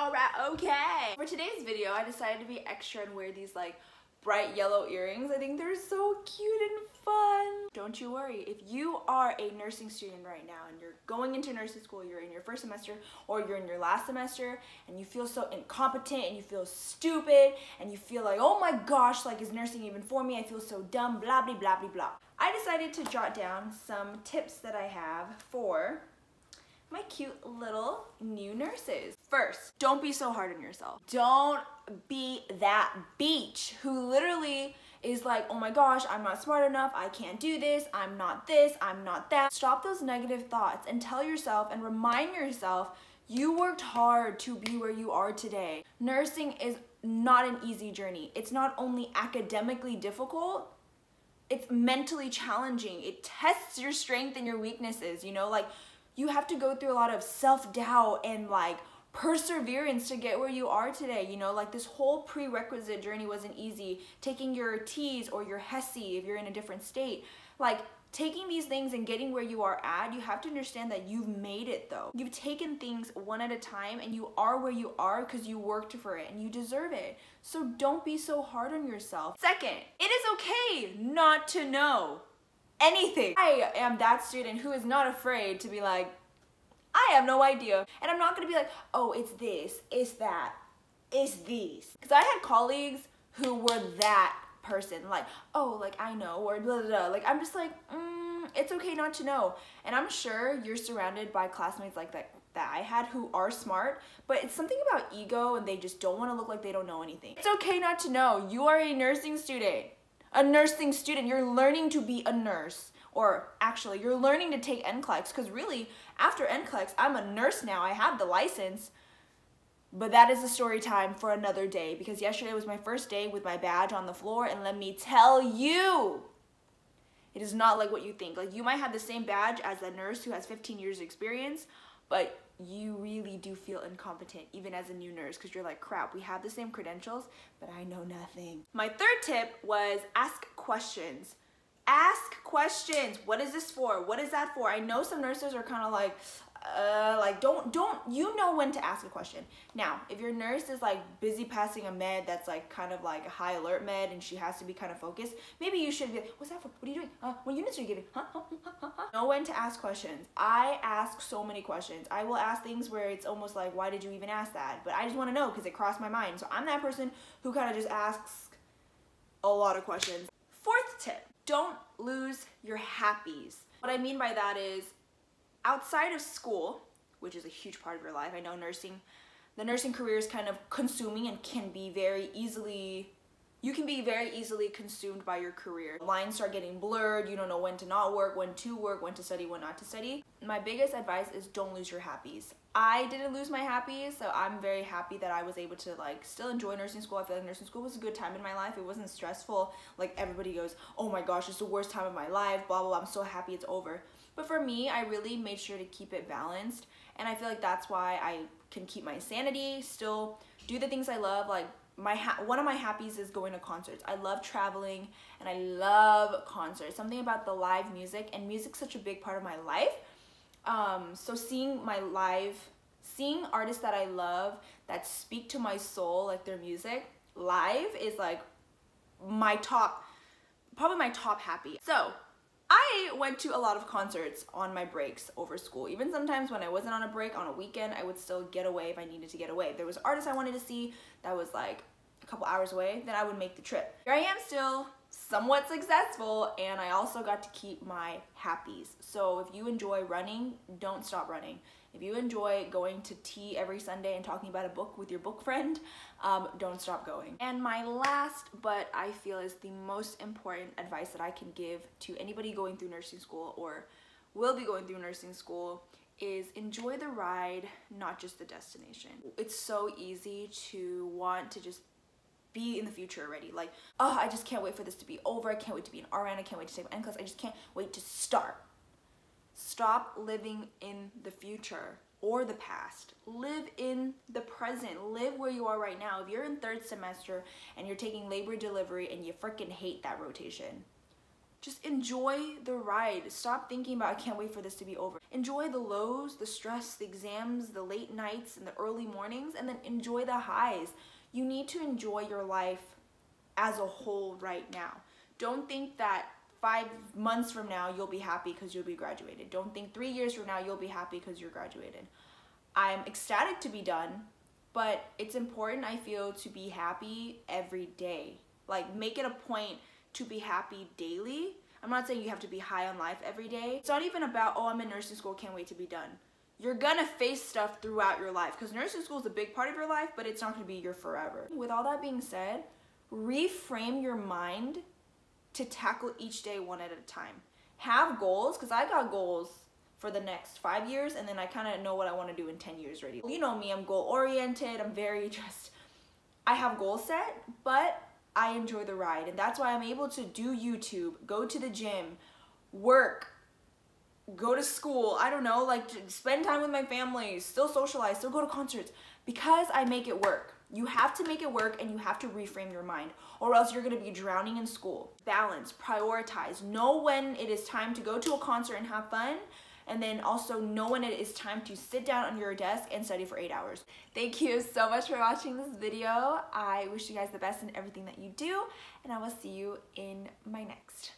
Alright, okay. For today's video, I decided to be extra and wear these like bright yellow earrings. I think they're so cute and fun. Don't you worry, if you are a nursing student right now and you're going into nursing school, you're in your first semester or you're in your last semester and you feel so incompetent and you feel stupid and you feel like, oh my gosh, like is nursing even for me? I feel so dumb, blah, blah, blah, blah, blah. I decided to jot down some tips that I have for my cute little new nurses. First, don't be so hard on yourself. Don't be that beach who literally is like, oh my gosh, I'm not smart enough, I can't do this, I'm not that. Stop those negative thoughts and tell yourself and remind yourself you worked hard to be where you are today. Nursing is not an easy journey. It's not only academically difficult, it's mentally challenging. It tests your strength and your weaknesses, you know, like you have to go through a lot of self-doubt and like perseverance to get where you are today, you know, like this whole prerequisite journey wasn't easy. Taking your T's or your HESI if you're in a different state, like taking these things and getting where you are at, you have to understand that you've made it though. You've taken things one at a time and you are where you are because you worked for it and you deserve it. So don't be so hard on yourself. Second, it is okay not to know anything. I am that student who is not afraid to be like, I have no idea. And I'm not gonna be like, oh, it's this, it's that, it's these. Because I had colleagues who were that person, like, oh, like I know, or blah, blah, blah. Like, I'm just like, it's okay not to know. And I'm sure you're surrounded by classmates like that I had who are smart, but it's something about ego and they just don't wanna look like they don't know anything. It's okay not to know. You are a nursing student. You're learning to be a nurse, or actually you're learning to take NCLEX, because really after NCLEX I'm a nurse now. I have the license, but that is a story time for another day, because yesterday was my first day with my badge on the floor, and let me tell you, it is not like what you think. Like, you might have the same badge as a nurse who has 15 years experience, but you really do feel incompetent even as a new nurse, because you're like, crap, we have the same credentials, but I know nothing. My third tip was ask questions. Ask questions. What is this for? What is that for? I know some nurses are kind of like don't you know when to ask a question. Now, if your nurse is like busy passing a med that's like kind of like a high alert med and she has to be kind of focused, maybe you should be like, what's that for? What are you doing? What units are you giving? Know when to ask questions. I ask so many questions. I will ask things where it's almost like, why did you even ask that? But I just want to know because it crossed my mind. So I'm that person who kind of just asks a lot of questions. Fourth tip, don't lose your happies. What I mean by that is, outside of school, which is a huge part of your life, I know the nursing career is kind of consuming and can be very easily, you can be very easily consumed by your career. Lines start getting blurred, you don't know when to not work, when to study, when not to study. My biggest advice is don't lose your happies. I didn't lose my happies, so I'm very happy that I was able to like still enjoy nursing school. I feel like nursing school was a good time in my life. It wasn't stressful. Like everybody goes, oh my gosh, it's the worst time of my life, blah, blah, blah. I'm so happy it's over. But for me, I really made sure to keep it balanced. And I feel like that's why I can keep my sanity, still do the things I love. Like one of my happies is going to concerts. I love traveling and I love concerts. Something about the live music, and music's such a big part of my life. So seeing artists that I love that speak to my soul, like their music live, is like probably my top happy. So I went to a lot of concerts on my breaks over school. Even sometimes when I wasn't on a break, on a weekend, I would still get away if I needed to get away. If there was artists I wanted to see that was like a couple hours away, then I would make the trip. Here I am still somewhat successful, and I also got to keep my happies. So if you enjoy running, don't stop running. If you enjoy going to tea every Sunday and talking about a book with your book friend, don't stop going. And my last, but I feel is the most important advice that I can give to anybody going through nursing school or will be going through nursing school, is enjoy the ride, not just the destination. It's so easy to want to just be in the future already. Like, oh, I just can't wait for this to be over. I can't wait to be an RN. I can't wait to take my NCLEX. I just can't wait to start. Stop living in the future or the past. Live in the present. Live where you are right now. If you're in third semester and you're taking labor delivery and you freaking hate that rotation, just enjoy the ride. Stop thinking about, I can't wait for this to be over. Enjoy the lows, the stress, the exams, the late nights, and the early mornings, and then enjoy the highs. You need to enjoy your life as a whole right now. Don't think that 5 months from now you'll be happy because you'll be graduated. Don't think 3 years from now you'll be happy because you're graduated. I'm ecstatic to be done, but it's important, I feel, to be happy every day. Like, make it a point to be happy daily. I'm not saying you have to be high on life every day. It's not even about, oh, I'm in nursing school, can't wait to be done. You're gonna face stuff throughout your life because nursing school is a big part of your life, but it's not gonna be your forever. With all that being said, reframe your mind to tackle each day one at a time. Have goals, because I got goals for the next 5 years, and then I kind of know what I want to do in 10 years already. You know me, I'm goal oriented, I have goals set, but I enjoy the ride, and that's why I'm able to do YouTube, go to the gym, work, go to school, I don't know, like spend time with my family, still socialize, still go to concerts, because I make it work. You have to make it work, and you have to reframe your mind, or else you're gonna be drowning in school. Balance, prioritize, know when it is time to go to a concert and have fun, and then also know when it is time to sit down on your desk and study for 8 hours. Thank you so much for watching this video. I wish you guys the best in everything that you do, and I will see you in my next.